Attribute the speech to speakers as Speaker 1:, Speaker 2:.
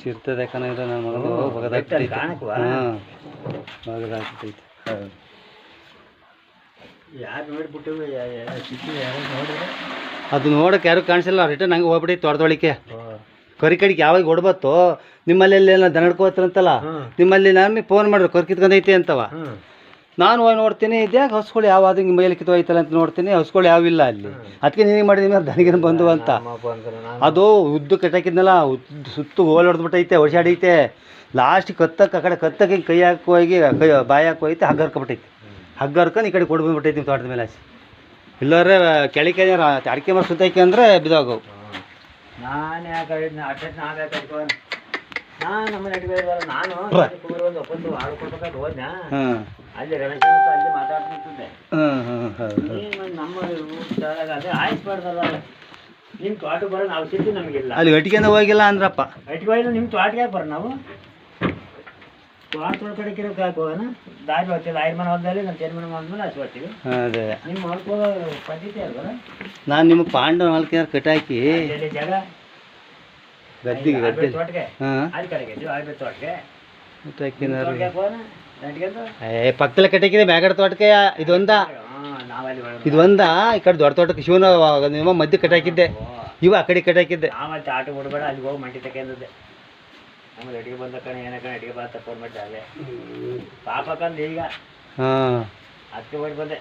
Speaker 1: ಸಿರ್ತದೆ ಕಣ ಇದು ನನ್ನ ಮಗದು ಬಗದಾಗ್ತೈತೆ. ಹಾಂ ಬಗದಾಗ್ತೈತೆ.
Speaker 2: ಯಾರು ನೋಡಿಬಿಟ್ಟು ಯಾರು ನೋಡಿದ್ರೆ
Speaker 1: ಅದು ನೋಡೋಕೆ ಯಾರು ಕಾಣಿಸಿಲ್ಲ. ರಿಟರ್ನ್ ಹಂಗೆ ಹೋಗ್ಬಿಟ್ಟೈತೆ ತೋಟದೊಳಿಕೆ. ಕರಿ ಕಡಿಗೆ ಯಾವಾಗ ಹೊಡ್ಬತ್ತು ನಿಮ್ಮಲ್ಲಿ ಎಲ್ಲ ದನ ಹಿಡ್ಕೋತಾರಂತಲ್ಲ, ನಿಮ್ಮಲ್ಲಿ ನಮಗೆ ಫೋನ್ ಮಾಡಿದ್ರು ಕರಿ ಕಿತ್ಕೊಂಡೈತೆ ಅಂತವ. ನಾನು ಹೋಗಿ ನೋಡ್ತೀನಿ, ಇದ್ಯಾಕೆ ಹಸುಗಳು ಯಾವ ಅದು ಹಿಂಗೆ ಮೇಲೆ ಕಿತ್ತೋಯ್ತಲ್ಲ ಅಂತ ನೋಡ್ತೀನಿ, ಹಸುಗಳು ಯಾವಿಲ್ಲ ಅಲ್ಲಿ. ಅದಕ್ಕೆ ನೀನು ಮಾಡಿದೀನಿ ದನಿಗಿನ ಬಂದು ಅಂತ. ಅದು ಉದ್ದು ಕಟ್ಟಾಕಿದ್ನಲ್ಲ, ಸುತ್ತು ಹೋಲ್ ಹೊಡೆದ್ಬಿಟ್ಟೈತೆ, ಹೊಡ್ಸಾಡೈತೆ. ಲಾಸ್ಟ್ ಕತ್ತಕ್ಕೆ ಆ ಕಡೆ ಕತ್ತಕ್ಕೆ ಕೈ ಹಾಕಿ ಹೋಗಿ ಬಾಯಿ ಹಾಕಿ ಹೋಯ್ತೆ, ಹಗ್ಗ ಹರ್ಕೊಬಿಟ್ಟೈತೆ. ಹಗ್ಗ ಹರ್ಕೊಂಡು ಈ ಕಡೆ ಕೊಡ್ಬಂದ್ಬಿಟ್ಟೈತೆ ನಿಮ್ಮ ತೋಟದ ಮೇಲೆ. ಇಲ್ಲವ್ರೆ ಕೆಳಗೆ ಅಡಿಕೆ ಮರ ಸುತ್ತೈಕೆ ಅಂದರೆ ಬಿದ್ದೋಗವು.
Speaker 2: ನಾನು ಯಾಕೆ ಅಟ್ಲೀಸ್ಟ್ ನಾನು ನಮ್ಮನೆ ಅಡಿಗೆ ನಾನು ಒಂದು ಒಪ್ಪಂದು ಆಡ್ಕೊಳ್ಬೇಕಾದ್ರೆ ಹೋದ್ನಾ, ಅಲ್ಲಿ ರಮೇಶ್ ಅಲ್ಲಿ ಮಾತಾಡ್ತಿದ್ದೆ. ನಮ್ಮ ಅದೇ ಆಯ್ಸ್ಬಾರ್ದಲ್ಲ, ನಿಮ್ಮ ತೋಟ ಬರೋ ನಾವು ಸಿದ್ದು ನಮಗಿಲ್ಲ.
Speaker 1: ಅಲ್ಲಿ ಅಟಿಕೆಂದ ಹೋಗಿಲ್ಲ ಅಂದ್ರಪ್ಪ.
Speaker 2: ಅಟಿಗೆ ಹೋಗಿಲ್ಲ, ನಿಮ್ಮ ತೋಟಗೆ ಬರೋ ನಾವು ತೋಟ ಕಡೆಗೆ ಹೋಗೋಣ. ದಾರಿ ಹೋಗ್ತೀವಿ, ಆಯ್ಮನ ಹೊಲದಲ್ಲಿ ನಮ್ಮ ಚೇರ್ಮನ್ ಹೊಲದ್ಮೇಲೆ ಹಸಿ ಬರ್ತೀವಿ.
Speaker 1: ಅದೇ
Speaker 2: ನಿಮ್ಮ ಹೊಲ್ಕೋಗೋ ಪದ್ಧತಿ ಅಲ್ವಲ್ಲ.
Speaker 1: ನಾನು ನಿಮ್ಮ ಪಾಂಡವ ಹೊಲ್ಕಿನಾರ ಕಟ್ಟಾಕಿ
Speaker 2: ಜಾಗ
Speaker 1: ಗದ್ದಿಗೆ
Speaker 2: ತೋಟಕ್ಕೆ ಅಲ್ಲಿ ಕಡೆಗೆ ಆಯ್ತು ತೋಟಕ್ಕೆ
Speaker 1: ಕಟ್ಟಾಕಿನಾರು
Speaker 2: ನಟ್ಗೆಂದು
Speaker 1: ಪಕ್ಕದಲ್ಲೇ ಕಟ್ಟಾಕಿದೆ ಮ್ಯಾಗಡ ತೋಟಕ್ಕೆ. ಇದೊಂದ
Speaker 2: ನಾವಲ್ಲಿ
Speaker 1: ಇದೊಂದ ಈ ಕಡೆ ದೊಡ್ಡ ತೋಟಕ್ಕೆ ಶಿವನ ನಿಮ್ಮ ಮಧ್ಯೆ ಕಟ್ಟಾಕಿದ್ದೆ, ಇವ ಆ ಕಡೆ ಕಟ್ಟಾಕಿದ್ದೆ.
Speaker 2: ನಾವಲ್ಲಿ ಆಟ ಬಿಡಬೇಡ, ಅಲ್ಲಿ ಹೋಗಿ ಮಂಟಿ ತಗೊಂಡಿದ್ದೆ. ನಮ್ಮದು ಅಡಿಗೆ ಬಂದ ಕಣೆ ಏನಕ್ಕಣೆ ಅಡಿಗೆ ಬಾ ತಕೊಂಡು ಮಾಡಿದ್ದೆ ಅಲ್ಲೇ ಪಾಪಕ್ಕಂದು ಈಗ
Speaker 1: ಹಾಂ
Speaker 2: ಅದಕ್ಕೆ ಹೋಗಿ ಬಂದೆ.